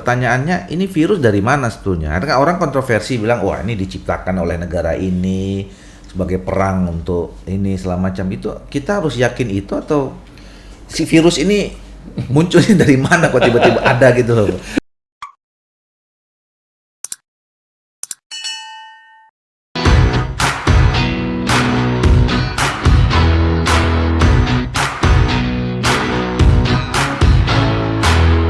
Pertanyaannya, ini virus dari mana sebetulnya? Ada orang kontroversi bilang, wah ini diciptakan oleh negara ini sebagai perang untuk ini segala macam. Itu kita harus yakin itu atau si virus ini munculnya dari mana kok tiba-tiba ada gitu loh?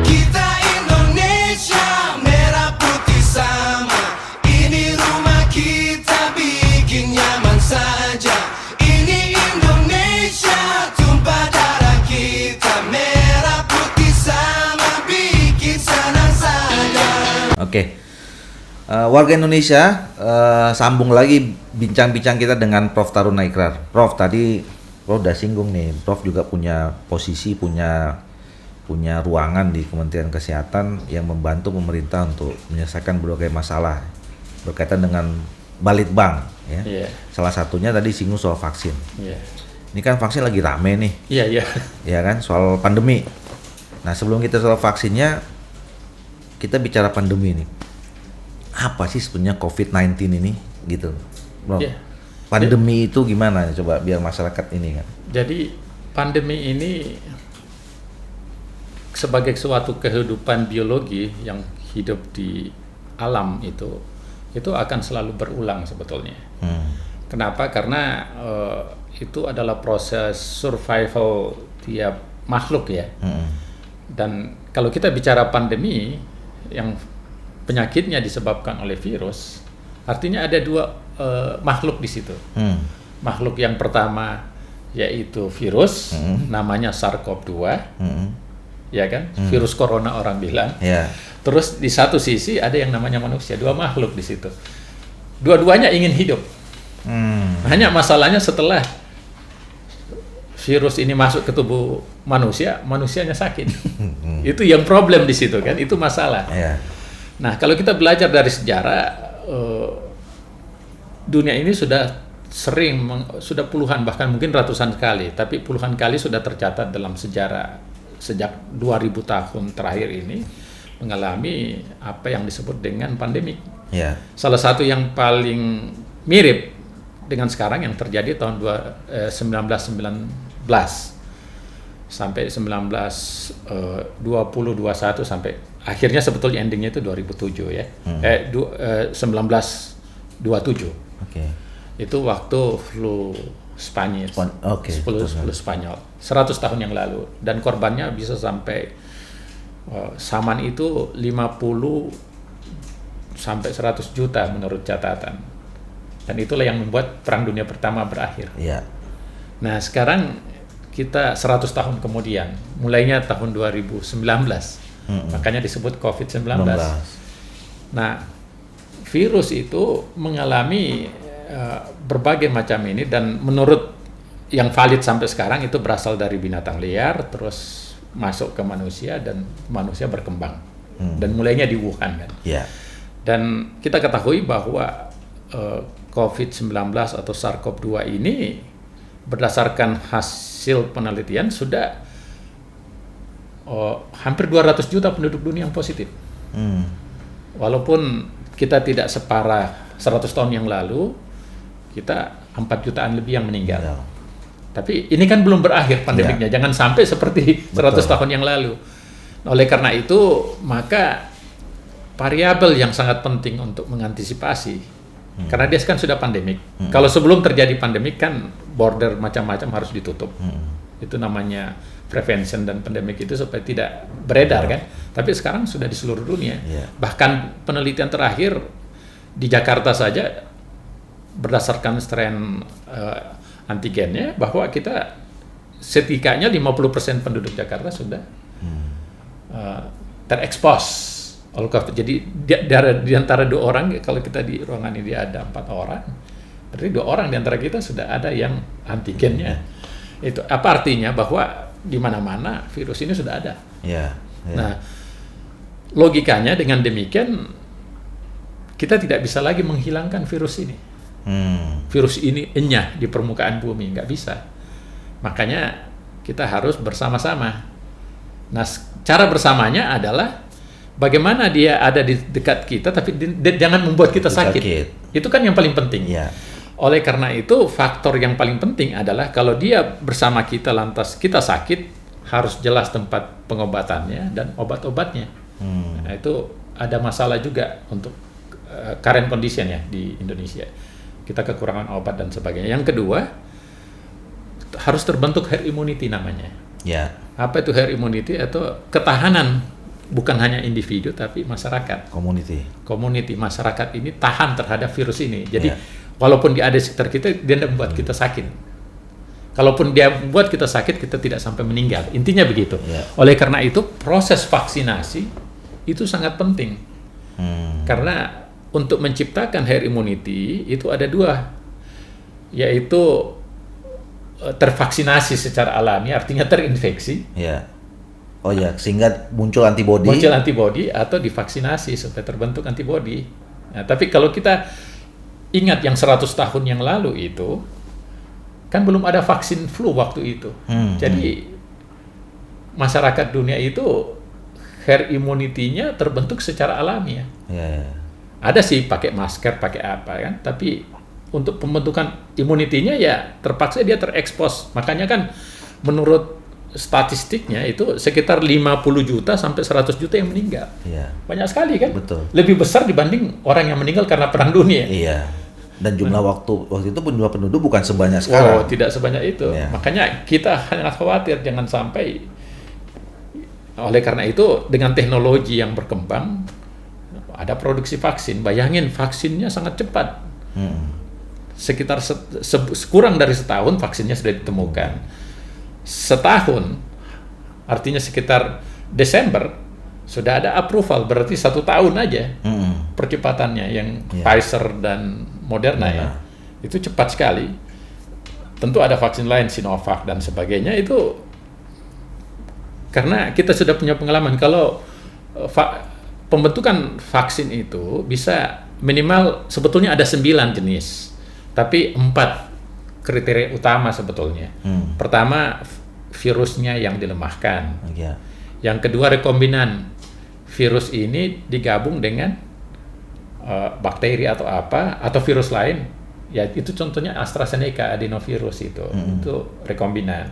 Kita Indonesia merah putih sama. Ini rumah kita bikin nyaman saja. Ini Indonesia tumpah darah kita. Merah putih sama bikin senang saja. Oke. Warga Indonesia, sambung lagi bincang-bincang kita dengan Prof. Taruna Ikrar. Prof, tadi Prof udah singgung nih, Prof juga punya posisi, punya ruangan di Kementerian Kesehatan yang membantu pemerintah untuk menyelesaikan berbagai masalah berkaitan dengan Balitbang. Ya. Iya. Salah satunya tadi singgung soal vaksin. Iya. Ini kan vaksin lagi rame nih, Iya. ya kan, soal pandemi. Nah, sebelum kita soal vaksinnya, kita bicara pandemi nih. Apa sih sebenarnya COVID-19 ini gitu, Bro? Iya. Pandemi itu gimana? Coba biar masyarakat ini kan. Jadi pandemi ini sebagai suatu kehidupan biologi yang hidup di alam itu akan selalu berulang sebetulnya. Kenapa? Karena itu adalah proses survival tiap makhluk ya. Dan kalau kita bicara pandemi yang penyakitnya disebabkan oleh virus, artinya ada dua makhluk di situ. Makhluk yang pertama yaitu virus, namanya SARS-CoV-2, ya kan? Virus corona orang bilang. Ya. Terus di satu sisi ada yang namanya manusia, dua makhluk di situ. Dua-duanya ingin hidup. Hanya masalahnya setelah virus ini masuk ke tubuh manusia, manusianya sakit. Itu yang problem di situ kan, itu masalah. Ya. Nah, kalau kita belajar dari sejarah, dunia ini sudah sudah puluhan bahkan mungkin ratusan kali, tapi puluhan kali sudah tercatat dalam sejarah sejak 2000 tahun terakhir ini mengalami apa yang disebut dengan pandemik. Ya. Salah satu yang paling mirip dengan sekarang yang terjadi tahun 1919 sampai 1920 21 sampai akhirnya sebetulnya endingnya itu 2007 ya. 1927. Oke. Itu waktu flu Spanyol. Flu Spanyol. 100 tahun yang lalu dan korbannya bisa sampai zaman itu 50 sampai 100 juta menurut catatan. Dan itulah yang membuat Perang Dunia Pertama berakhir. Iya. Nah, sekarang kita 100 tahun kemudian, mulainya tahun 2019. Makanya disebut COVID-19. Nah, virus itu mengalami berbagai macam ini dan menurut yang valid sampai sekarang itu berasal dari binatang liar, terus masuk ke manusia dan manusia berkembang. Dan mulainya di Wuhan kan. Iya. Dan kita ketahui bahwa COVID-19 atau SARS-CoV-2 ini berdasarkan hasil penelitian sudah hampir 200 juta penduduk dunia yang positif. Walaupun kita tidak separah 100 tahun yang lalu, kita 4 jutaan lebih yang meninggal. Ya. Tapi ini kan belum berakhir pandemiknya, jangan sampai seperti 100 tahun yang lalu. Oleh karena itu, maka variabel yang sangat penting untuk mengantisipasi, karena dia kan sudah pandemik. Kalau sebelum terjadi pandemik kan border macam-macam harus ditutup. Itu namanya prevention dan pandemik itu supaya tidak beredar kan. Tapi sekarang sudah di seluruh dunia. Bahkan penelitian terakhir di Jakarta saja berdasarkan strain antigennya bahwa kita setidaknya 50% penduduk Jakarta sudah terekspos oleh COVID. Jadi di antara 2 orang, kalau kita di ruangan ini ada 4 orang, berarti 2 orang di antara kita sudah ada yang antigennya. Itu apa artinya? Bahwa di mana-mana virus ini sudah ada. Nah, logikanya dengan demikian kita tidak bisa lagi menghilangkan virus ini. Virus ini enyah di permukaan bumi, nggak bisa. Makanya kita harus bersama-sama. Nah, cara bersamanya adalah bagaimana dia ada di dekat kita, tapi jangan membuat kita sakit. Itu kan yang paling penting. Ya. Oleh karena itu, faktor yang paling penting adalah kalau dia bersama kita lantas kita sakit, harus jelas tempat pengobatannya dan obat-obatnya. Nah, itu ada masalah juga untuk current condition ya di Indonesia. Kita kekurangan obat dan sebagainya. Yang kedua, harus terbentuk herd immunity namanya. Ya. Apa itu herd immunity? Atau ketahanan bukan hanya individu tapi masyarakat. Community masyarakat ini tahan terhadap virus ini. Jadi walaupun dia ada di sekitar kita, dia tidak membuat kita sakit. Kalaupun dia membuat kita sakit, kita tidak sampai meninggal. Intinya begitu. Oleh karena itu proses vaksinasi itu sangat penting. Karena untuk menciptakan herd immunity itu ada dua, yaitu tervaksinasi secara alami, artinya terinfeksi. Oh ya, sehingga muncul antibodi. Atau divaksinasi supaya terbentuk antibodi. Nah, tapi kalau kita ingat yang 100 tahun yang lalu itu, kan belum ada vaksin flu waktu itu. Jadi masyarakat dunia itu herd immunity-nya terbentuk secara alami ya. Ada sih pakai masker, pakai apa kan, tapi untuk pembentukan imunitinya ya terpaksa dia terekspos. Makanya kan menurut statistiknya itu sekitar 50 juta sampai 100 juta yang meninggal. Banyak sekali kan? Betul. Lebih besar dibanding orang yang meninggal karena perang dunia. Dan jumlah waktu itu jumlah penduduk bukan sebanyak sekarang. Tidak sebanyak itu. Makanya kita sangat khawatir jangan sampai. Oleh karena itu dengan teknologi yang berkembang ada produksi vaksin. Bayangin vaksinnya sangat cepat. Sekitar kurang dari setahun vaksinnya sudah ditemukan. Setahun, artinya sekitar Desember sudah ada approval, berarti 1 tahun aja percepatannya yang Pfizer dan Moderna ya. Itu cepat sekali. Tentu ada vaksin lain, Sinovac dan sebagainya, itu karena kita sudah punya pengalaman kalau pembentukan vaksin itu bisa minimal sebetulnya ada 9 jenis, tapi 4 kriteria utama sebetulnya. Pertama, virusnya yang dilemahkan. Yang kedua, rekombinan. Virus ini digabung dengan bakteri atau apa, atau virus lain. Ya, itu contohnya AstraZeneca adenovirus itu rekombinan.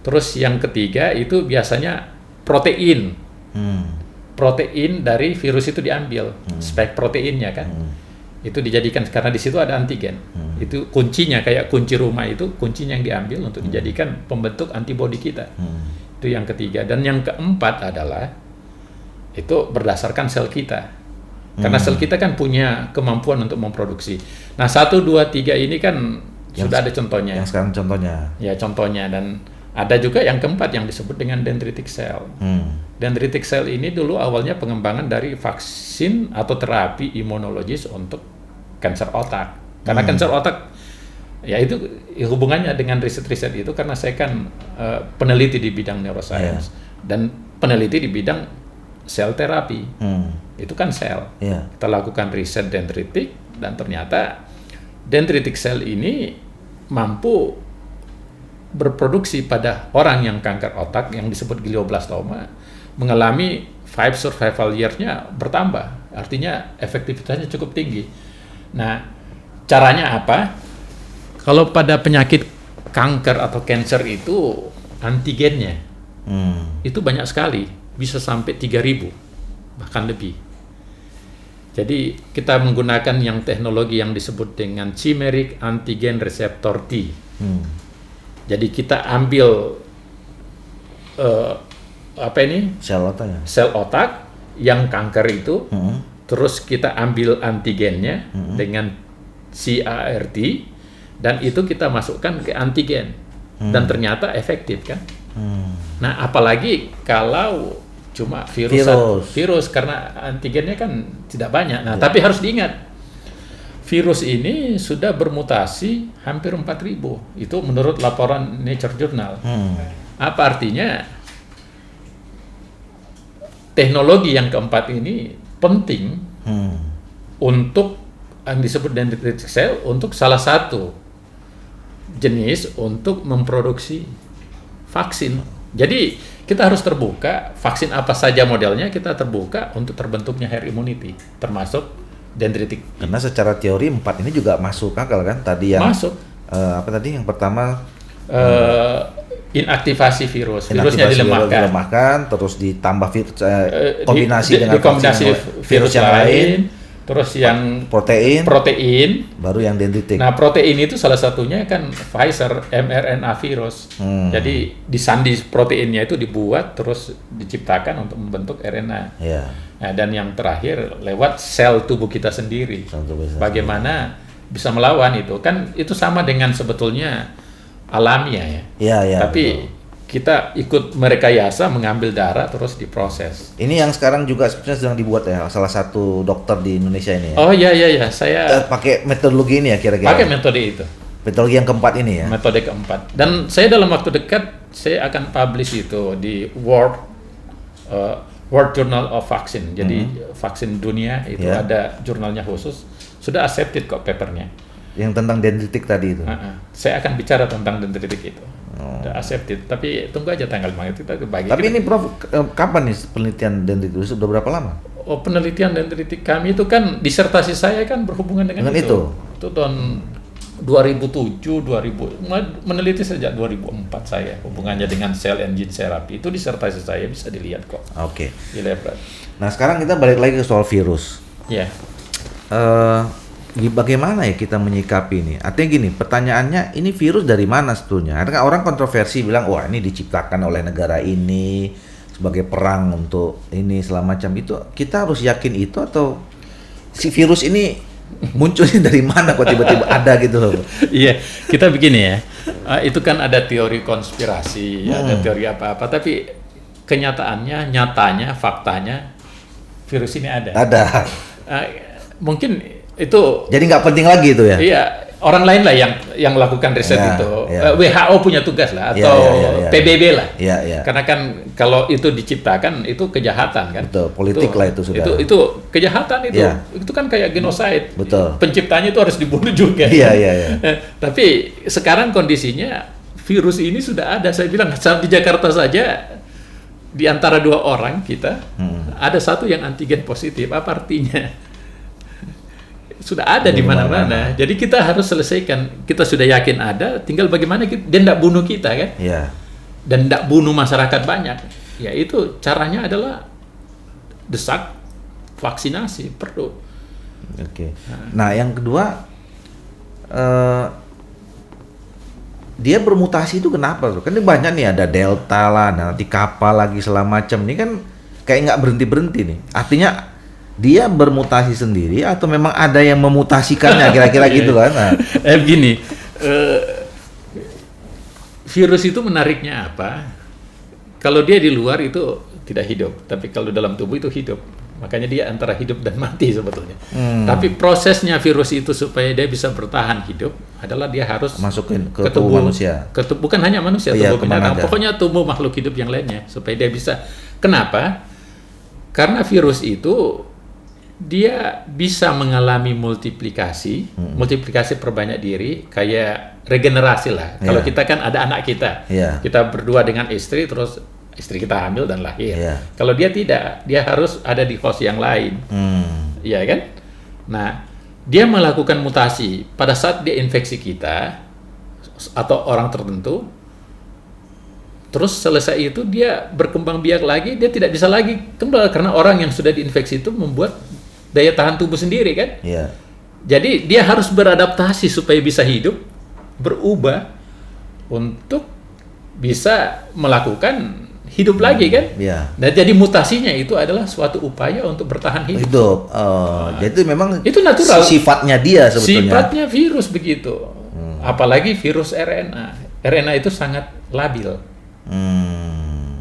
Terus yang ketiga itu biasanya protein. Protein dari virus itu diambil, spike proteinnya kan. Itu dijadikan karena di situ ada antigen. Itu kuncinya, kayak kunci rumah itu kuncinya yang diambil untuk dijadikan pembentuk antibodi kita. Itu yang ketiga. Dan yang keempat adalah itu berdasarkan sel kita. Karena sel kita kan punya kemampuan untuk memproduksi. Nah, 1, 2, 3 ini kan sudah ada contohnya. Yang sekarang contohnya. Ya, contohnya. Dan ada juga yang keempat yang disebut dengan dendritic cell. Dendritic cell ini dulu awalnya pengembangan dari vaksin atau terapi imunologis untuk kanker otak. Karena kanker otak, ya itu hubungannya dengan riset-riset itu karena saya kan peneliti di bidang neuroscience dan peneliti di bidang sel terapi. Itu kan sel. Kita lakukan riset dendritik dan ternyata dendritic cell ini mampu berproduksi pada orang yang kanker otak yang disebut glioblastoma, mengalami 5 survival years-nya bertambah. Artinya efektivitasnya cukup tinggi. Nah, caranya apa? Kalau pada penyakit kanker atau cancer itu antigennya itu banyak sekali, bisa sampai 3.000 bahkan lebih. Jadi kita menggunakan yang teknologi yang disebut dengan chimeric antigen receptor T. Jadi kita ambil sel otak yang kanker itu, terus kita ambil antigennya dengan CAR-T dan itu kita masukkan ke antigen dan ternyata efektif kan. Nah, apalagi kalau cuma virus karena antigennya kan tidak banyak. Nah, tapi harus diingat virus ini sudah bermutasi hampir 4.000. Itu menurut laporan Nature Journal. Apa artinya? Teknologi yang keempat ini penting untuk yang disebut dendritic cell untuk salah satu jenis untuk memproduksi vaksin. Jadi kita harus terbuka, vaksin apa saja modelnya kita terbuka untuk terbentuknya herd immunity, termasuk dendritic. Karena secara teori 4 ini juga masuk akal kan? Tadi yang Masuk. Apa tadi yang pertama Inaktivasi virus, virusnya dilemahkan, terus ditambah kombinasi dengan dikombinasi virus yang lain, terus yang protein, baru yang dendritic. Nah, protein itu salah satunya kan Pfizer mRNA virus. Jadi disandi proteinnya itu dibuat terus diciptakan untuk membentuk RNA. Yeah. Nah, dan yang terakhir lewat sel tubuh kita sendiri. Bagaimana bisa melawan itu? Kan itu sama dengan sebetulnya alamiah ya. Iya, Tapi betul. kita ikut merekayasa mengambil darah terus diproses. Ini yang sekarang juga sebenarnya sedang dibuat ya, salah satu dokter di Indonesia ini ya. Oh iya, saya pakai metodologi ini ya kira-kira. pakai metode itu. Metodologi yang keempat ini ya. Metode keempat. Dan saya dalam waktu dekat saya akan publish itu di World Journal of Vaccine. Jadi vaksin dunia itu ada jurnalnya khusus. Sudah accepted kok papernya. Yang tentang dendritic tadi itu. Saya akan bicara tentang dendritic itu. Sudah accepted. Tapi tunggu aja tanggal main kita bagi. Tapi ini Prof, kapan nih penelitian dendritic? Sudah berapa lama? Oh, penelitian dendritic kami itu kan disertasi saya kan berhubungan dengan itu. Itu tahun 2007, meneliti sejak 2004 saya hubungannya dengan cell and gene therapy. Itu disertasi saya bisa dilihat kok. Oke. Di lab. Nah, sekarang kita balik lagi ke soal virus. Ya. Bagaimana ya kita menyikapi ini? Artinya gini, pertanyaannya ini virus dari mana sebetulnya? Karena orang kontroversi bilang, wah ini diciptakan oleh negara ini sebagai perang untuk ini segala macam. Itu kita harus yakin itu atau si virus ini munculnya dari mana kok tiba-tiba ada gitu loh? Iya, kita begini ya. Itu kan ada teori konspirasi, ada teori apa-apa, tapi kenyataannya, nyatanya, faktanya virus ini ada. Ada. Mungkin itu jadi nggak penting lagi itu ya? Iya, orang lain lah yang lakukan riset itu. WHO punya tugas lah atau PBB lah. Karena kan kalau itu diciptakan itu kejahatan kan. Betul, politik lah itu sudah. Itu kejahatan itu. Itu kan kayak genocide. Betul. Penciptanya itu harus dibunuh juga. Iya. Tapi sekarang kondisinya virus ini sudah ada. Saya bilang di Jakarta saja di antara 2 orang kita ada 1 yang antigen positif. Apa artinya? Sudah ada di mana-mana. Jadi kita harus selesaikan. Kita sudah yakin ada, tinggal bagaimana dia tidak bunuh kita kan? Iya. Dan tidak bunuh masyarakat banyak. Ya itu caranya adalah desak vaksinasi perlu. Oke. Nah, yang kedua dia bermutasi itu kenapa tuh? Kan ini banyak nih, ada delta lah, nanti kapal lagi segala macam. Ini kan kayak nggak berhenti nih. Artinya dia bermutasi sendiri atau memang ada yang memutasikannya kira-kira gitu kan? Nah. Begini, virus itu menariknya apa? Kalau dia di luar itu tidak hidup, tapi kalau dalam tubuh itu hidup. Makanya dia antara hidup dan mati sebetulnya. Tapi prosesnya virus itu supaya dia bisa bertahan hidup adalah dia harus masukin ke tubuh manusia. Bukan hanya manusia, tubuh binatang, pokoknya tubuh makhluk hidup yang lainnya supaya dia bisa. Kenapa? Karena virus itu dia bisa mengalami multiplikasi, multiplikasi perbanyak diri, kayak regenerasi lah. Kalau kita kan ada anak kita, kita berdua dengan istri, terus istri kita hamil dan lahir. Kalau dia tidak, dia harus ada di host yang lain, iya kan? Nah, dia melakukan mutasi pada saat dia infeksi kita atau orang tertentu. Terus selesai itu dia berkembang biak lagi, dia tidak bisa lagi kembali karena orang yang sudah diinfeksi itu membuat daya tahan tubuh sendiri kan? Jadi dia harus beradaptasi supaya bisa hidup, berubah untuk bisa melakukan hidup lagi kan? Nah, jadi mutasinya itu adalah suatu upaya untuk bertahan hidup. Jadi memang itu natural. Sifatnya dia sebetulnya. Sifatnya virus begitu. Apalagi virus RNA. RNA itu sangat labil.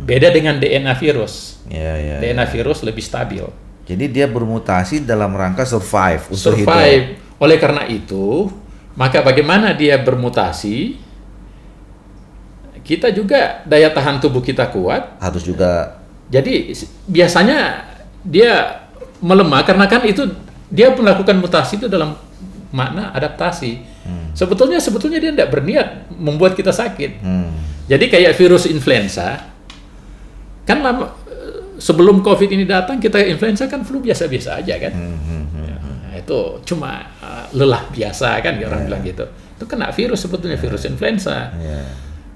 Beda dengan DNA virus. DNA virus lebih stabil. Jadi dia bermutasi dalam rangka survive untuk hidup. Oleh karena itu, maka bagaimana dia bermutasi? Kita juga daya tahan tubuh kita kuat. Harus juga. Jadi biasanya dia melemah karena kan itu dia melakukan mutasi itu dalam makna adaptasi. Sebetulnya dia tidak berniat membuat kita sakit. Jadi kayak virus influenza. kan lama sebelum COVID ini datang kita influenza kan flu biasa-biasa aja kan. Nah, itu cuma lelah biasa kan orang bilang gitu. Itu kena virus sebetulnya virus influenza.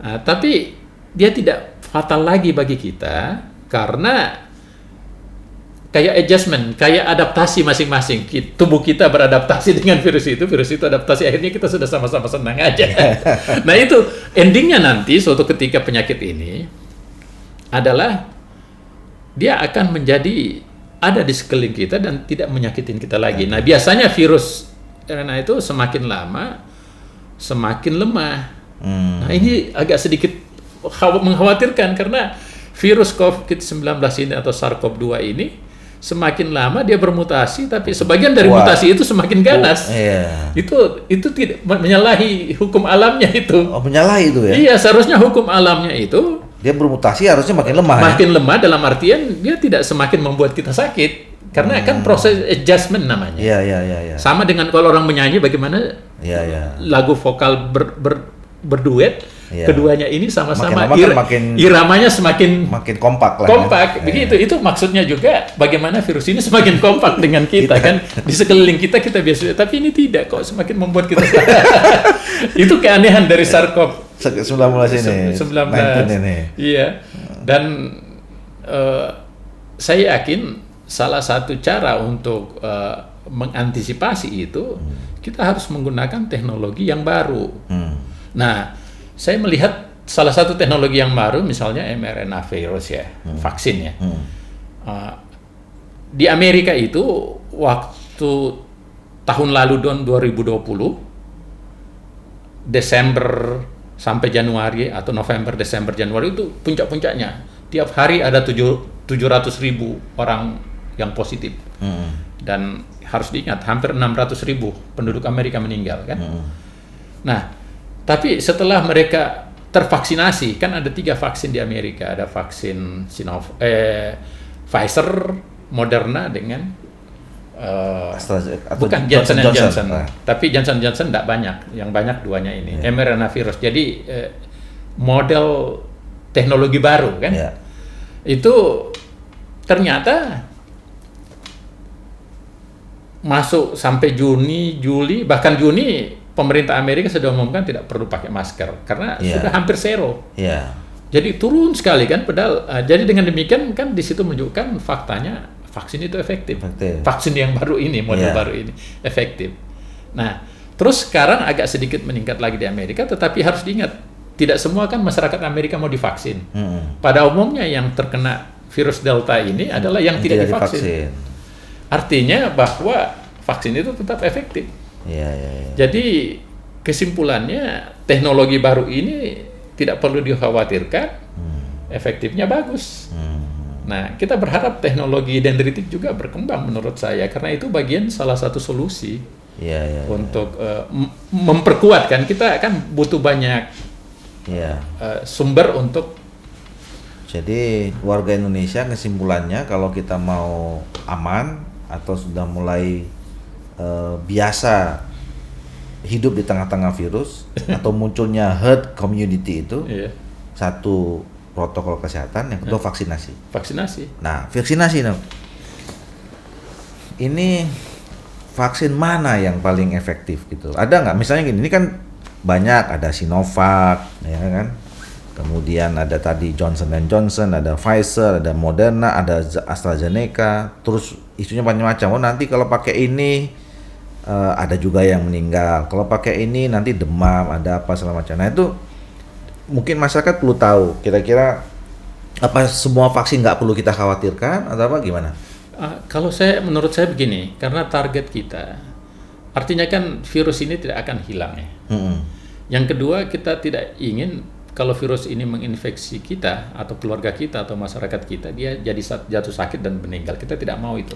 Nah, tapi dia tidak fatal lagi bagi kita karena kayak adjustment, kayak adaptasi masing-masing. Tubuh kita beradaptasi dengan virus itu adaptasi, akhirnya kita sudah sama-sama senang aja. Nah itu endingnya nanti suatu ketika penyakit ini adalah dia akan menjadi ada di sekeliling kita dan tidak menyakitin kita lagi. Nah biasanya virus RNA itu semakin lama semakin lemah. Nah ini agak sedikit mengkhawatirkan karena virus COVID-19 ini atau SARS-CoV-2 ini semakin lama dia bermutasi, tapi sebagian dari mutasi itu semakin ganas. Itu tidak menyalahi hukum alamnya itu. Oh, menyalahi itu ya? Iya, seharusnya hukum alamnya itu dia bermutasi harusnya makin lemah. Makin lemah dalam artian dia tidak semakin membuat kita sakit. Karena kan proses adjustment namanya. Iya. Sama dengan kalau orang menyanyi bagaimana lagu vokal berduet. Keduanya ini sama-sama iramanya semakin kompak lah. Kompak, begitu. Itu maksudnya juga bagaimana virus ini semakin kompak dengan kita kan di sekeliling kita biasa, tapi ini tidak kok semakin membuat kita itu keanehan dari SARS-CoV-19 ini. Iya. Dan saya yakin salah satu cara untuk mengantisipasi itu kita harus menggunakan teknologi yang baru. Nah, saya melihat salah satu teknologi yang baru, misalnya mRNA virus ya, vaksin ya. Di Amerika itu waktu tahun lalu 2020, Desember sampai Januari atau November, Desember, Januari itu puncak-puncaknya. Tiap hari ada 700.000 orang yang positif. Dan harus diingat hampir 600.000 penduduk Amerika meninggal kan. Nah, tapi setelah mereka tervaksinasi, kan ada 3 vaksin di Amerika, ada vaksin Pfizer, Moderna dengan bukan Johnson & Johnson. Tapi Johnson & Johnson tidak banyak, yang banyak 2-nya ini, mRNA virus. Jadi model teknologi baru kan, itu ternyata masuk sampai Juni, Juli, bahkan Juni. Pemerintah Amerika sudah umumkan tidak perlu pakai masker karena sudah hampir zero. Jadi turun sekali kan, padahal jadi dengan demikian kan di situ menunjukkan faktanya vaksin itu efektif. Vaksin yang baru ini, model baru ini efektif. Nah, terus sekarang agak sedikit meningkat lagi di Amerika, tetapi harus diingat tidak semua kan masyarakat Amerika mau divaksin. Pada umumnya yang terkena virus Delta ini adalah yang tidak divaksin. Artinya bahwa vaksin itu tetap efektif. Jadi kesimpulannya teknologi baru ini tidak perlu dikhawatirkan, efektifnya bagus. Nah, kita berharap teknologi dendritik juga berkembang menurut saya karena itu bagian salah satu solusi untuk memperkuat kan, kita akan butuh banyak sumber untuk. Jadi warga Indonesia kesimpulannya kalau kita mau aman atau sudah mulai biasa hidup di tengah-tengah virus atau munculnya herd community itu, satu protokol kesehatan, yang kedua vaksinasi. Nah, vaksinasi ini vaksin mana yang paling efektif gitu? Ada nggak? Misalnya gini, ini kan banyak, ada Sinovac, ya kan? Kemudian ada tadi Johnson & Johnson, ada Pfizer, ada Moderna, ada AstraZeneca, terus isunya macam-macam. Oh nanti kalau pakai ini ada juga yang meninggal. Kalau pakai ini nanti demam, ada apa segala macam. Nah itu mungkin masyarakat perlu tahu. Kira-kira apa semua vaksin nggak perlu kita khawatirkan atau apa gimana? Kalau menurut saya begini, karena target kita, artinya kan virus ini tidak akan hilang ya. Yang kedua, kita tidak ingin kalau virus ini menginfeksi kita atau keluarga kita atau masyarakat kita, dia jadi jatuh sakit dan meninggal. Kita tidak mau itu.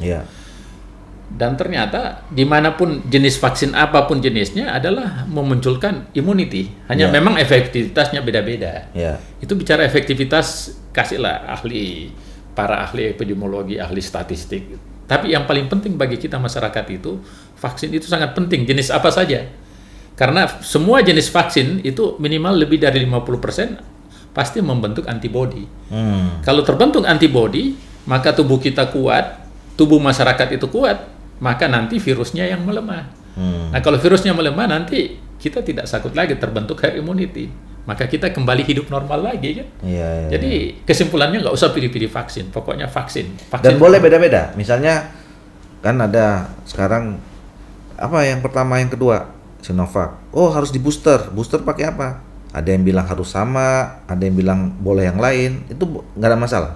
Dan ternyata dimanapun jenis vaksin apapun jenisnya adalah memunculkan immunity. Hanya memang efektivitasnya beda-beda. Itu bicara efektivitas, kasihlah para ahli epidemiologi, ahli statistik. Tapi yang paling penting bagi kita masyarakat itu, vaksin itu sangat penting, jenis apa saja. Karena semua jenis vaksin itu minimal lebih dari 50% pasti membentuk antibodi. Kalau terbentuk antibodi, maka tubuh kita kuat, tubuh masyarakat itu kuat, maka nanti virusnya yang melemah. Nah, kalau virusnya melemah, nanti kita tidak sakit lagi, terbentuk herd immunity. Maka kita kembali hidup normal lagi kan. Jadi kesimpulannya nggak usah pilih-pilih vaksin, pokoknya vaksin. Dan boleh beda-beda. Misalnya kan ada sekarang apa yang pertama, yang kedua Sinovac. Oh, harus di booster. Booster pakai apa? Ada yang bilang harus sama, ada yang bilang boleh yang lain. Itu nggak ada masalah.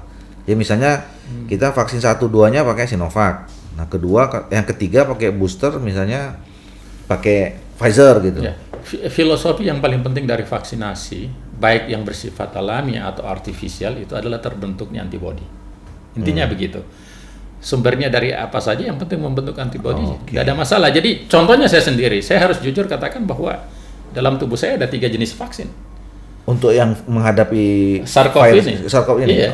Ya misalnya kita vaksin 1-2-nya pakai Sinovac. Nah, yang ketiga pakai booster, misalnya pakai Pfizer gitu. Ya. Filosofi yang paling penting dari vaksinasi, baik yang bersifat alami atau artifisial, itu adalah terbentuknya antibodi. Intinya begitu. Sumbernya dari apa saja, yang penting membentuk antibodi, nggak ada masalah. Jadi contohnya saya sendiri, saya harus jujur katakan bahwa dalam tubuh saya ada 3 jenis vaksin. Untuk yang menghadapi SARS-CoV ini. SARS-CoV ini. Iya.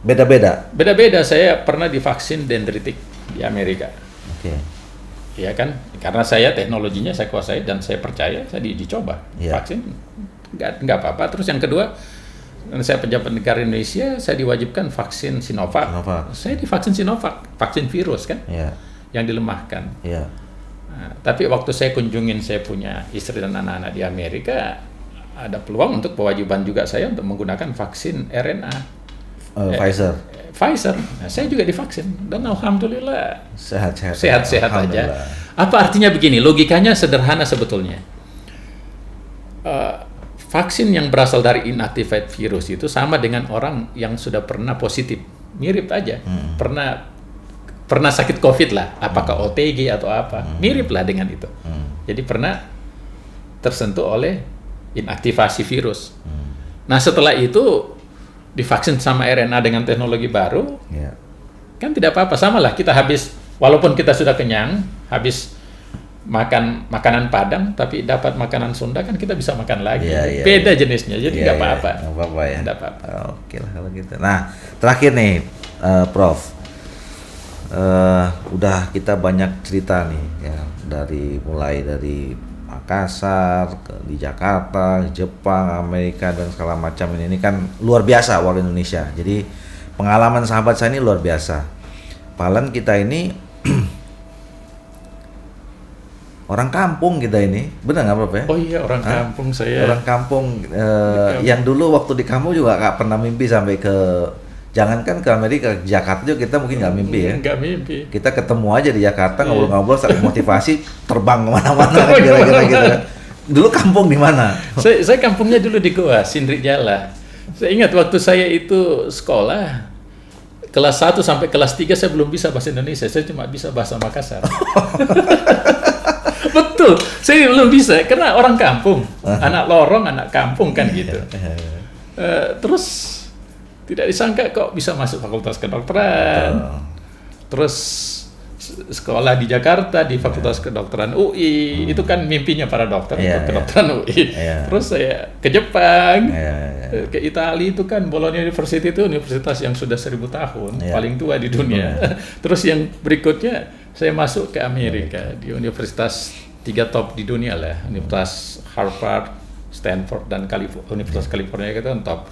Beda-beda. Beda-beda. Saya pernah divaksin dendritik di Amerika. Iya kan? Karena saya teknologinya saya kuasai dan saya percaya, saya dicoba vaksin, nggak apa-apa. Terus yang kedua, saya pejabat negara Indonesia, saya diwajibkan vaksin Sinovac. Saya divaksin Sinovac, vaksin virus kan, yang dilemahkan. Nah, tapi waktu saya kunjungin saya punya istri dan anak-anak di Amerika, ada peluang untuk kewajiban juga saya untuk menggunakan vaksin RNA. Pfizer. Nah, saya juga divaksin dan alhamdulillah sehat-sehat aja. Apa artinya begini? Logikanya sederhana sebetulnya. Vaksin yang berasal dari inactivated virus itu sama dengan orang yang sudah pernah positif, mirip aja. Pernah sakit COVID lah, apakah OTG atau apa, mirip lah dengan itu. Jadi pernah tersentuh oleh inaktivasi virus. Nah, setelah itu divaksin sama RNA dengan teknologi baru, kan tidak apa-apa, sama lah kita walaupun kita sudah kenyang, habis makan makanan Padang, tapi dapat makanan Sunda kan kita bisa makan lagi. Beda jenisnya, jadi nggak apa-apa. Nggak apa-apa ya. Nggak apa-apa. Oke lah kalau gitu. Nah, terakhir nih, Prof. Udah kita banyak cerita nih, ya, mulai dari Makassar, di Jakarta, Jepang, Amerika dan segala macam ini kan luar biasa warga Indonesia. Jadi pengalaman sahabat saya ini luar biasa. Palan kita ini orang kampung kita ini, benar nggak Prof ya? Oh iya, orang kampung saya. Orang kampung yang dulu waktu di kampung juga nggak pernah mimpi sampai ke, jangankan ke Amerika, Jakarta juga kita mungkin nggak mimpi ya. Nggak mimpi. Kita ketemu aja di Jakarta, ngobrol-ngobrol, saling motivasi, terbang kemana-mana, kira-kira gitu. Dulu kampung di mana? Saya kampungnya dulu di Goa, Sindrik Jala. Saya ingat waktu saya itu sekolah, kelas 1 sampai kelas 3 saya belum bisa bahasa Indonesia, saya cuma bisa bahasa Makassar. Betul, saya belum bisa, karena orang kampung, anak lorong, anak kampung kan gitu. Terus tidak disangka kok bisa masuk fakultas kedokteran. Terus sekolah di Jakarta di Fakultas Kedokteran UI. Itu kan mimpinya para dokter untuk kedokteran UI. Terus saya ke Jepang, ke Italia, itu kan Bologna University itu universitas yang sudah 1000 tahun, paling tua di dunia. Terus yang berikutnya saya masuk ke Amerika di universitas 3 top di dunia lah, Universitas Harvard, Stanford dan Universitas California itu kan top.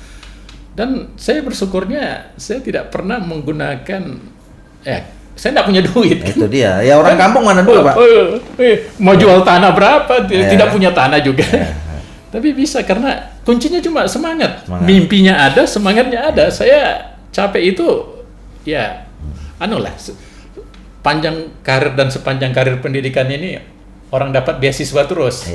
Dan saya bersyukurnya saya tidak pernah menggunakan, saya tidak punya duit. Itu dia, ya orang kampung mana dulu Pak? Mau jual tanah berapa? Tidak punya tanah juga. Tapi bisa karena kuncinya cuma semangat. Mimpinya ada, semangatnya ada. Saya capek itu, ya, panjang karir dan sepanjang karir pendidikan ini orang dapat beasiswa terus.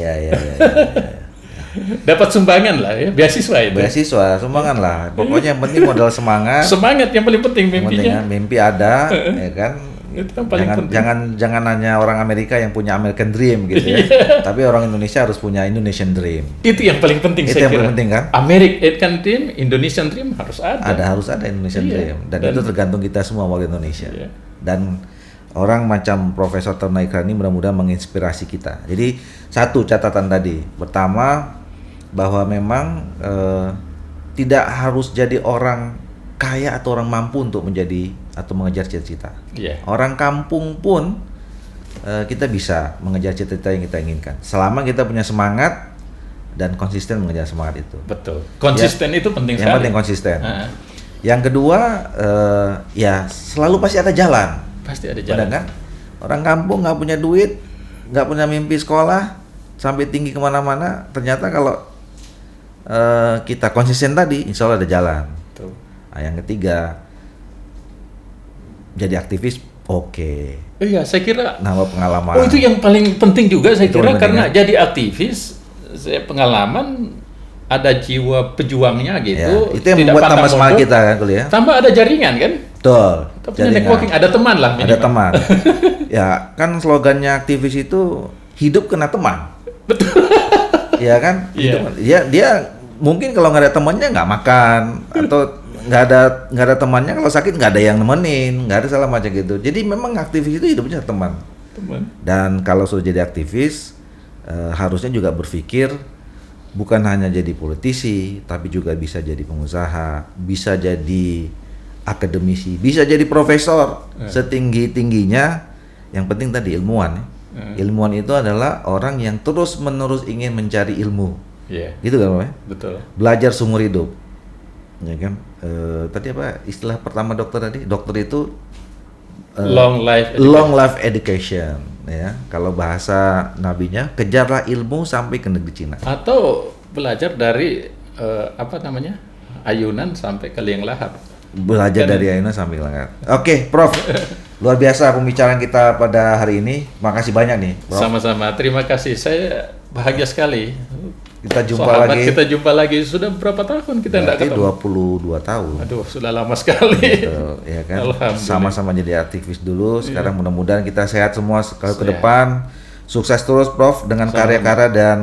Dapat sumbangan lah ya, beasiswa itu. Beasiswa, sumbangan lah. Pokoknya yang penting modal semangat. Semangat yang paling penting, mimpinya. Mimpi ada, ya kan. Itu yang paling penting. Jangan hanya orang Amerika yang punya American Dream gitu ya. Tapi orang Indonesia harus punya Indonesian Dream. Itu yang paling penting itu saya yang kira. paling penting kan? American Dream, Indonesian Dream harus ada. Harus ada Indonesian Dream. Dan itu tergantung kita semua warga Indonesia. Dan orang macam Profesor Tarunaikra ini mudah-mudahan menginspirasi kita. Jadi satu catatan tadi, pertama bahwa memang tidak harus jadi orang kaya atau orang mampu untuk menjadi atau mengejar cita-cita. Orang kampung pun kita bisa mengejar cita-cita yang kita inginkan. Selama kita punya semangat, dan konsisten mengejar semangat itu. Betul. Konsisten itu penting Yang sekali. penting konsisten. Heeh. Yang kedua, ya selalu pasti ada jalan. Pasti ada Benar jalan. kan? Orang kampung nggak punya duit, nggak punya mimpi sekolah sampai tinggi kemana-mana. Ternyata kalau kita konsisten tadi, insya Allah ada jalan. Betul. Nah, yang ketiga, jadi aktivis, oke. Iya, saya kira. Nambah pengalaman. Oh, itu yang paling penting juga saya Itu kira, paling karena penting, jadi aktivis, saya pengalaman ada jiwa pejuangnya gitu. Ya, itu yang tidak membuat pantang tambah semangat mundur. kita kan kuliah. Tambah ada jaringan kan? Betul. Kita punya networking, ada teman lah Ada minimal. teman. Ya, kan slogannya aktivis itu hidup kena teman. Betul. Iya kan? Iya. Dia mungkin kalau nggak ada temannya nggak makan atau nggak ada temannya, kalau sakit nggak ada yang nemenin, nggak ada segala macam gitu. Jadi memang aktivis itu hidupnya teman. Teman. Dan kalau sudah jadi aktivis, harusnya juga berpikir bukan hanya jadi politisi, tapi juga bisa jadi pengusaha, bisa jadi akademisi, bisa jadi profesor setinggi-tingginya. Yang penting tadi ilmuwan. Ya. Ilmuwan itu adalah orang yang terus-menerus ingin mencari ilmu. Iya. Gitu kan, Pak? Betul. Belajar seumur hidup. Ya kan? Tadi apa istilah pertama dokter tadi? Dokter itu Long life education. long life education, ya. Kalau bahasa nabinya, kejarlah ilmu sampai ke negeri Cina. Atau belajar dari apa namanya? Ayunan sampai ke liang lahat. Belajar dari Aina sampai langgar. Oke, Prof. Luar biasa pembicaraan kita pada hari ini. Makasih banyak nih, Prof. Sama-sama. Terima kasih. Saya bahagia sekali. Kita jumpa Sahabat, lagi. kita jumpa lagi. Sudah berapa tahun kita tidak Berarti ketemu? 22 tahun. Aduh, sudah lama sekali. Gitu, ya kan? Alhamdulillah. Sama-sama jadi aktivis dulu. Sekarang mudah-mudahan kita sehat semua kalau ke Sehat. depan. Sukses terus, Prof, dengan Sama-sama. karya-karya dan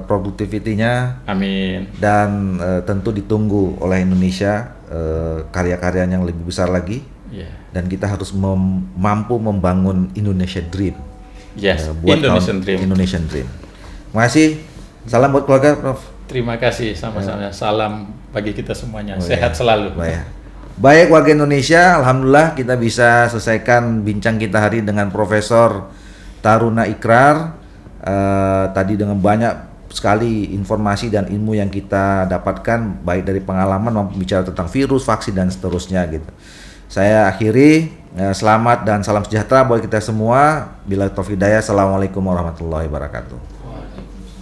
produktivitinya. Amin. Dan tentu ditunggu oleh Indonesia karya-karya yang lebih besar lagi. Ya. Dan kita harus mampu membangun Indonesia Dream. Yes. Buat Indonesian tahun Dream. Indonesian Dream. Terima kasih. Salam buat keluarga, Prof. Terima kasih sama-sama. Salam bagi kita semuanya. Oh, Sehat ya. selalu. Baik warga Indonesia, alhamdulillah kita bisa selesaikan bincang kita hari dengan Profesor Taruna Ikrar. Tadi dengan banyak sekali informasi dan ilmu yang kita dapatkan, baik dari pengalaman maupun bicara tentang virus, vaksin dan seterusnya gitu. Saya akhiri, selamat dan salam sejahtera buat kita semua. Bila taufiq hidayah, assalamualaikum warahmatullahi wabarakatuh.